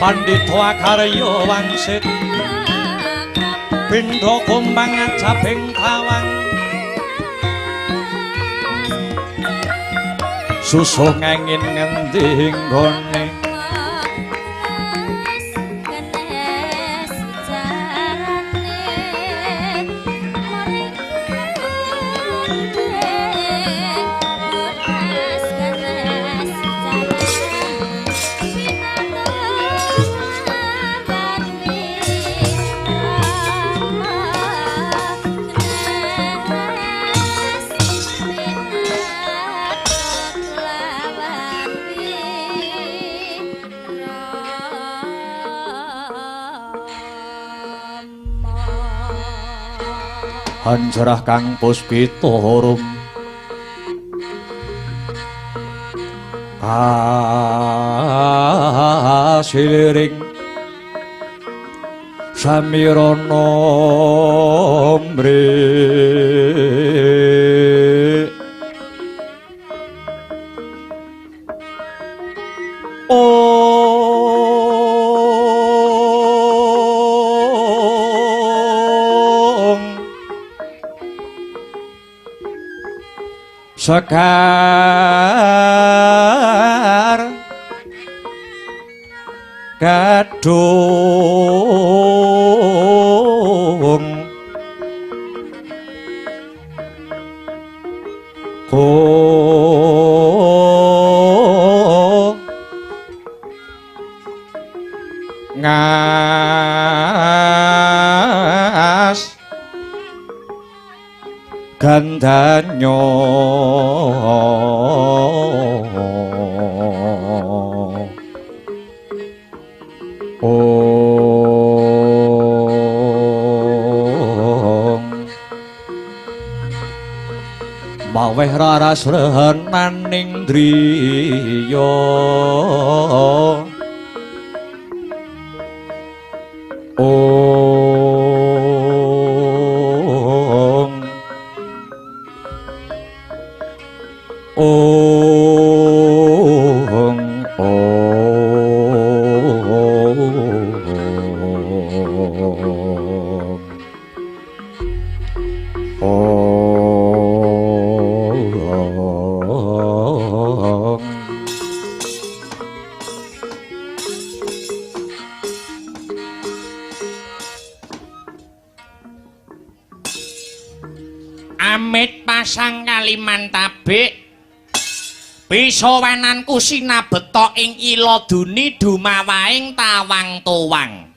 S1: Pandhita karya wangsit pindha kumbang ajabing kawang susuh ngengin ngendi nggone Hanjarah kang puspita harum kasiliring samirana mrih Sekar kadung ngas gandanya maweh raras rehenaning driya Amit pasang kaliman tabik pisawananku sinabeta ing ila duni dumawaing tawang towang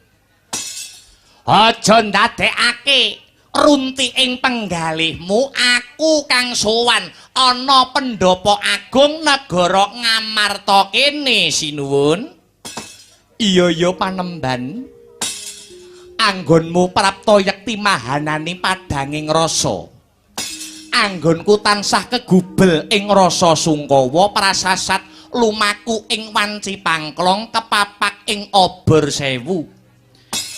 S1: Aja ndadekake runti ing penggalihmu aku kang sowan ana pendopo agung negara Ngamarta kene sinuwun. Iya ya Panemban. Anggonmu prapta yekti mahanani padanging rasa. Anggonku tansah kegubel ing rasa sungkawa prasasat lumaku ing wanci pangklong kepapak ing obor sewu.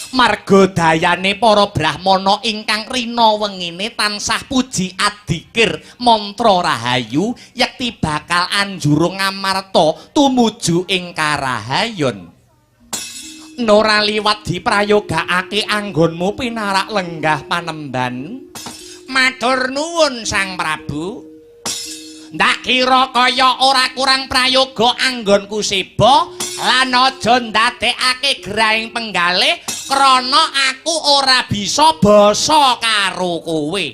S1: Marga dayane para brahmana ingkang rina wengine tansah puji adikir mantra rahayu yekti bakal anjuru Ngamarta tumuju ing karahayon. Nora liwat diprayogakake anggonmu pinarak lenggah Panemban. Matur nuwun Sang Prabu. Ndak kira kaya ora kurang prayoga anggonku seba lan aja ndadekake grahing penggalih krana aku ora bisa basa karo kowe.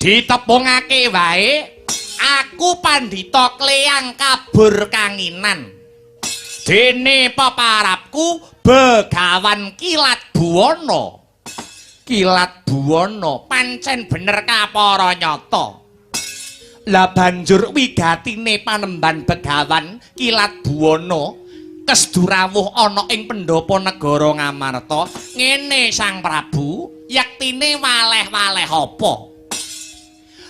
S1: Ditepungake wae aku Pandhita Kleyang Kabur Kanginan. Dene peparapku Begawan Kilat Buwana. Kilat Buwana pancen bener kapara nyata. Lah banjur wigatine Panemban Begawan Kilat Buwana kesdurawuh ana ing pendopo negara Ngamarta. Ngene Sang Prabu, yektine waleh-waleh apa?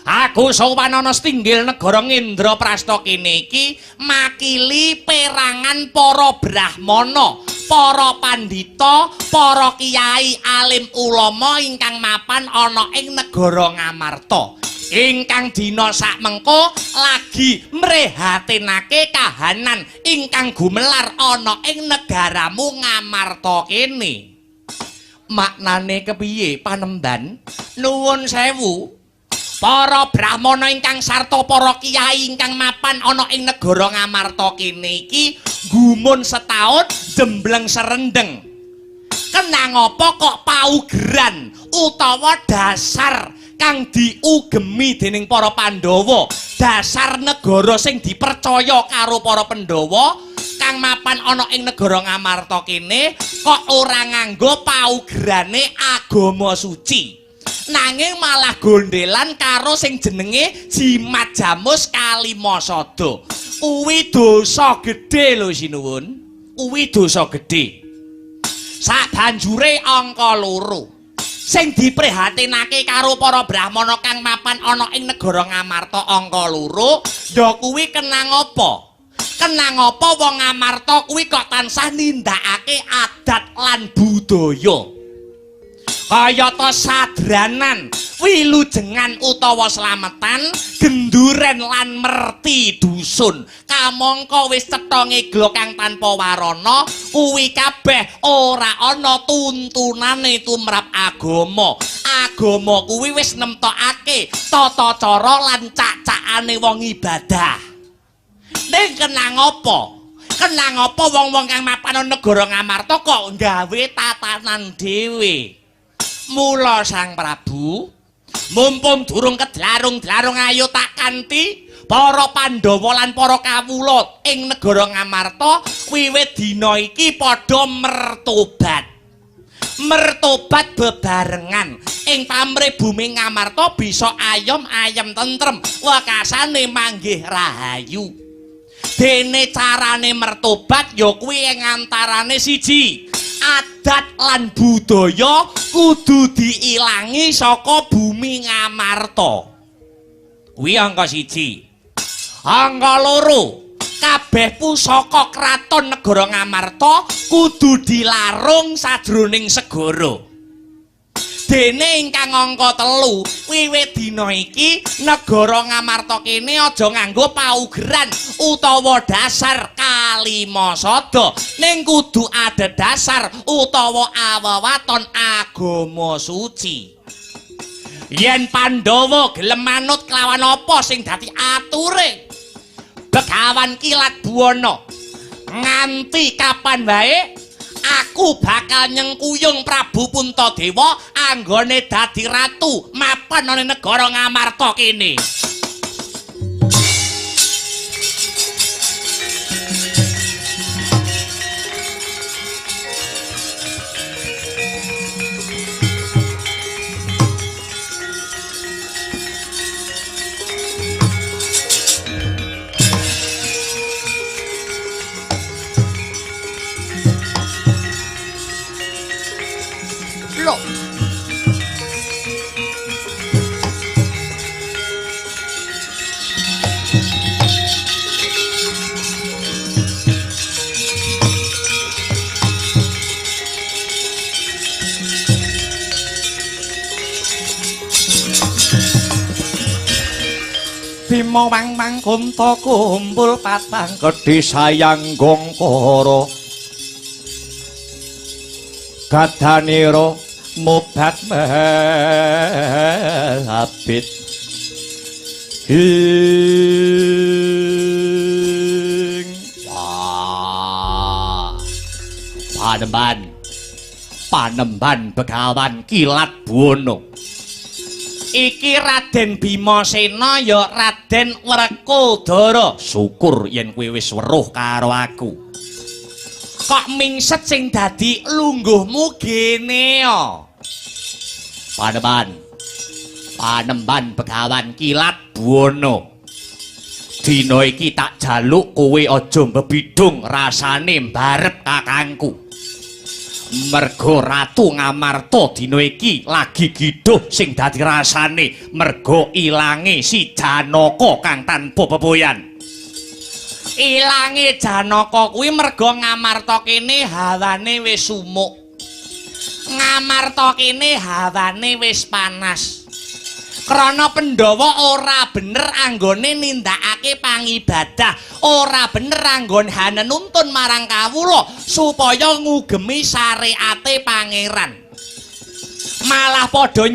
S1: Aku sowan ana stinggil negara Ngendraprasta kene iki makili perangan para brahmana, para pandhita, para kiai alim ulama ingkang mapan ana ing negara Ngamarta. Ingkang dina sakmengko lagi mrehatinake kahanan ingkang gumelar ana ing negaramu Ngamarta kene. Maknane kepiye Panemban? Nuwun sewu. Para brahmana ingkang sarta para kiai ingkang mapan ana ing negara Ngamarta kene iki gumun setahun jembleng serendeng. Kenang apa kok paugeran utawa dasar kang diugemi dening para Pandhawa, dasar negara sing dipercaya karo para Pandhawa kang mapan ana ing negara Ngamarta kene kok ora nganggo paugerane agama suci. Nanging malah gondelan karo sing jenenge jimat jamus Kalimasada. Kuwi dosa gedhe lho sinuwun. Kuwi dosa gedhe. Sabanjure angka 2 sing diprihatinake karo para brahmana kang mapan ana ing negara Ngamarta angka 2 ya kuwi kenang apa? Kenang apa wong Ngamarta kuwi kok tansah nindakake adat lan budaya. Kayata sadranan, wilujengan utawa slametan, genduren lan merti dusun. Kamangka wis cetha ngeglo kang tanpa warana, kuwi kabeh ora ana tuntunane tumrap agama. Agama kuwi wis nemtokake tata cara lan cacakane wong ibadah. Ning kenang apa? Kenang apa wong-wong kang mapan negara Ngamarta kok gawe tatanan dhewe? Mula Sang Prabu, mumpung durung kedlarung-dlarung ayo tak kanthi para Pandhawa lan para kawula ing negara Ngamarta wiwit dina iki padha mertobat. Mertobat bebarengan ing pamrih bumi Ngamarta bisa ayem-ayem tentrem, wekasane manggih rahayu. Dene carane mertobat ya kuwi ing antarane siji, adat lan budaya kudu diilangi saka bumi Ngamarta. Kuwi angka 1. Angka 2, kabeh pusaka kraton negara Ngamarta kudu dilarung sajroning segara. Dene ingkang angka 3, wiwit dina iki negara Ngamarta kene aja nganggo paugeran utawa dasar Kalimasada, ning kudu ada dasar utawa awewaton agama suci. Yen Pandhawa gelem manut kelawan apa sing dadi ature Begawan Kilat Buwana, nganti kapan wae aku bakal nyengkuyung Prabu Puntadewa anggone dadi ratu mapan ana negara Ngamarta kene. mawang mangkunta kumpul patang gedhe sayang gongkara gadanira mobat habit wah panemban Begawan Kilat Buwana iki Raden Bimasena ya Raden Werkodara syukur yen kowe wis weruh karo aku kok mingset sing dadi lungguhmu gene ya panemban Begawan Kilat Buwana dina iki tak jaluk kowe aja mbebidung rasane mbarep kakangku merga Ratu Ngamarta dina iki lagi giduh sing dadi rasane merga ilange si Janaka kang tanpa bepoyan. Ilange Janaka kuwi merga Ngamarta kene hawane wis sumuk. Ngamarta kene hawane wis panas. Krana Pandhawa ora bener anggone nindakake pangibadah, ora bener anggone nuntun marang kawula supaya ngugemi syariate pangeran. Malah padha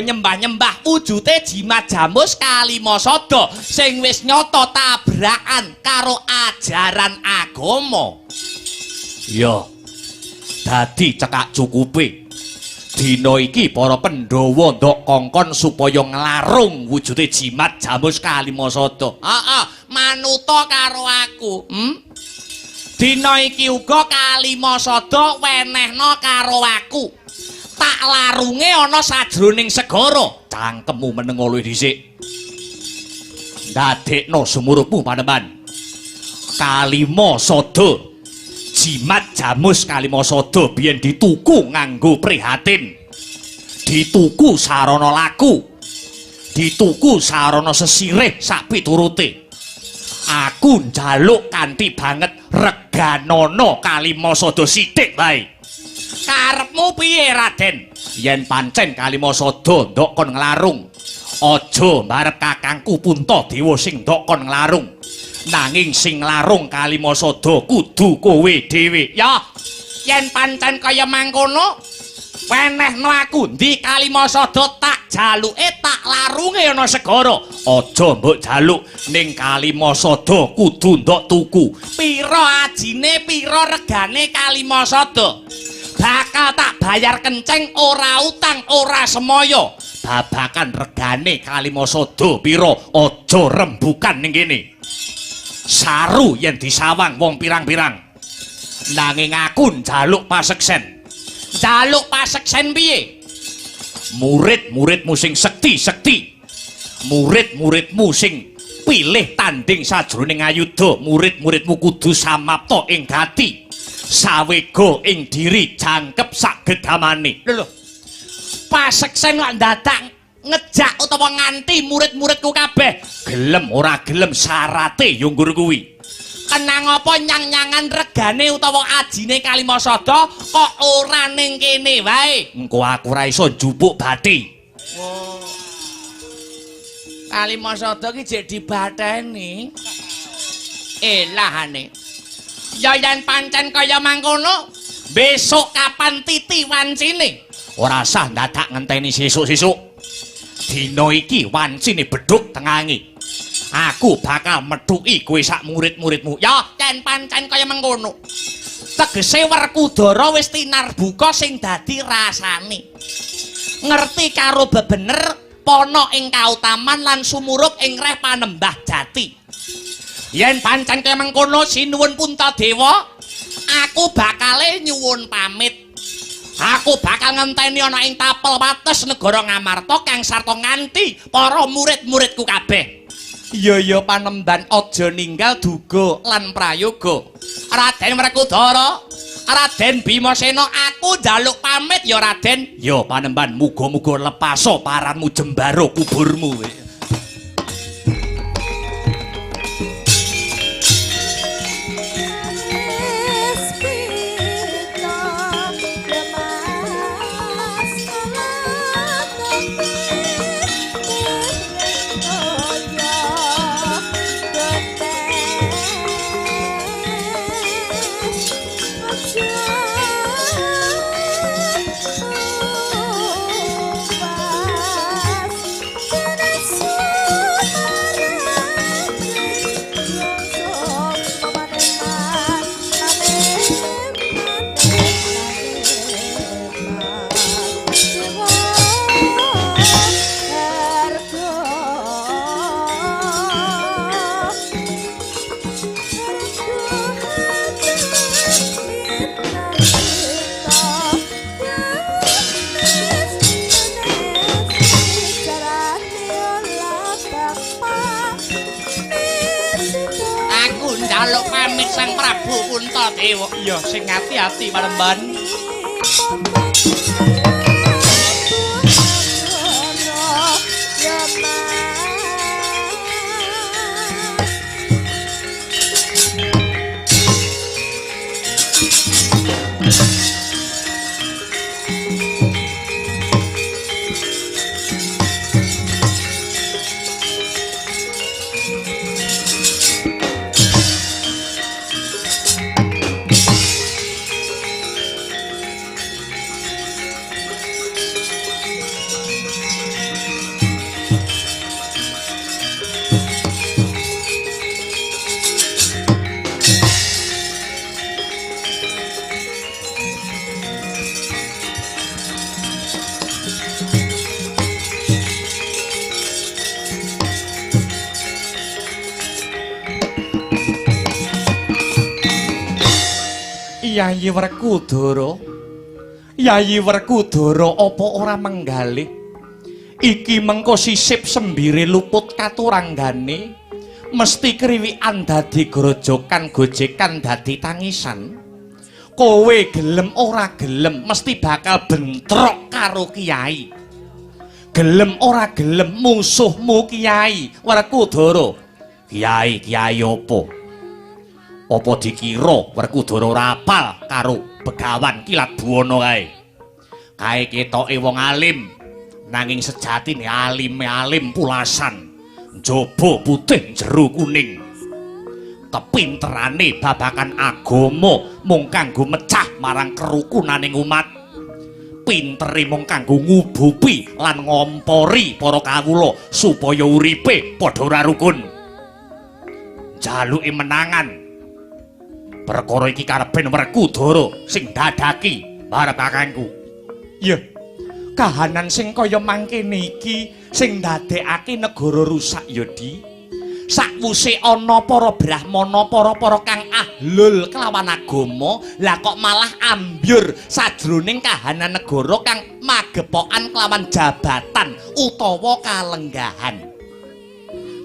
S1: nyembah-nyembah wujute jimat jamus Kalimasada sing wis nyata tabrakan karo ajaran agama. Ya, dadi cekak cukupe. Dina iki para Pandhawa ndok kongkon supaya nglarung wujude jimat jamus Kalimasada. Heeh, manuta karo aku. Dina iki uga Kalimasada wenehna karo aku. Tak larunge ana sajroning segara. Cangkemmu meneng luwih dhisik. Ndadekno sumurupmu Panemban. Kalimasada jimat jamus Kalimasada biyen dituku nganggo prihatin, dituku sarana laku, dituku sarana sesirih sak piturute. Aku njaluk kanthi banget reganana Kalimasada sithik wae. Karepmu piye Raden? Yen pancen Kalimasada ndok kon nglarung, aja mbarep kakangku Puntadewa sing ndok kon nglarung. Nanging sing larung Kalimasada kudu kowe dhewe. Ya, yen pancen kaya mangkono, wenehno aku ndi Kalimasada tak jaluke tak larunge ana segara. Aja mbok jaluk ning Kalimasada kudu ndok tuku. Pira ajine, pira regane Kalimasada? Bakal tak bayar kenceng, ora utang, ora semaya. Babakan regane Kalimasada pira aja rembukan ning kene. Saru yen disawang wong pirang-pirang. Nanging aku njaluk paseksen. Njaluk paseksen piye? Murid-muridmu sing sekti-sekti. Murid-muridmu sing pilih tanding sajroning ayuda. Murid-muridmu kudu samapta ing gati. Sawega ing diri jangkep sagedamane. Lho. Paseksen kok dadak ngejak utawa nganti murid-muridku kabeh gelem ora gelem syarate yo nggur kuwi. Kenang apa nyang-nyangan regane utawa ajine Kalimasada kok ora ning kene wae. Engko aku ora iso njupuk bathi. Kalimasada ki jek dibatheni. Elahane. Ya yen pancen kaya mangkono, besok kapan titi wancine? Ora usah dadak ngenteni sesuk-sesuk. Dina iki wancine bedhuk tengangi. Aku bakal methuki kowe sak murid-muridmu. Ya, yen pancen kaya mengkono. Tegese Werkudara wis tinarbuka sing dadi rasane. Ngerti karo bebener pono ing kautaman lan sumurup ing reh Panembah Jati. Yen pancen kaya mengkono sinuwun Puntadewa, aku bakale nyuwun pamit. Aku bakal ngenteni ana ing tapel wates negara Ngamarta kang sarta nganti para murid-muridku kabeh. Iya Panemban aja ninggal duga lan prayoga. Raden Werkudara, Raden Bimasena, aku njaluk pamit ya Raden. Ya Panemban, muga-muga lepaso paranmu jembaro kuburmu. njaluk pamit Sang Prabu Puntadewa.
S3: Iya, sing ati-ati Panembahan. Yayi Werkudara, Yayi Werkudara apa ora menggalih? Iki mengko sisip sembire luput katuranggane, mesti kriwikan dadi grojokan gojekan dadi tangisan. Kowe gelem ora gelem mesti bakal bentrok karo Kiai. Gelem ora gelem musuhmu Kiai Werkudara. Kiai apa? Apa dikira Werkudara ora apal karo Begawan Kilat Buwana kae? Kae ketoke wong alim, nanging sejatine alim pulasan. Njaba putih jero kuning. Kepinterane babakan agama mung kanggo mecah marang kerukunaning umat. Pintere mung kanggo ngubupi lan ngompori para kawula supaya uripe padha ora rukun. Jaluke menangan. Perkara iki karepen Werkudara sing dadaki marep kakangku. Ya, kahanan sing kaya mangkene iki sing ndadekake negara rusak ya, Di. Sakwuse ana para brahmana, para kang ahlul kelawan agama, lah kok malah ambyur sajroning kahanan negara kang magepokan kelawan jabatan utawa kalenggahan.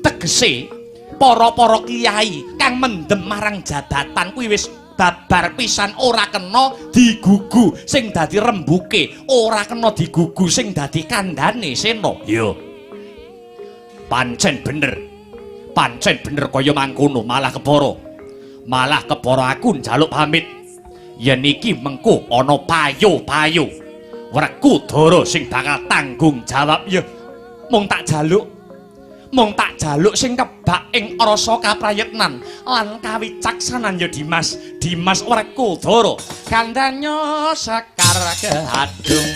S3: Tegese para kiai kang mendem marang jabatan kuwi wis babar pisan ora kena digugu sing dadi rembuke, ora kena digugu sing dadi kandhane sena. Ya. Pancen bener kaya mangkono, malah kepara aku njaluk pamit. Yen iki mengko ana payo Werkudara sing bakal tanggung jawab ya. Mung tak jaluk sing kebak ing rasa kaprayitnan lan kawicaksanan ya Dimas Werkudara. Kandhanya Sekar Kehadung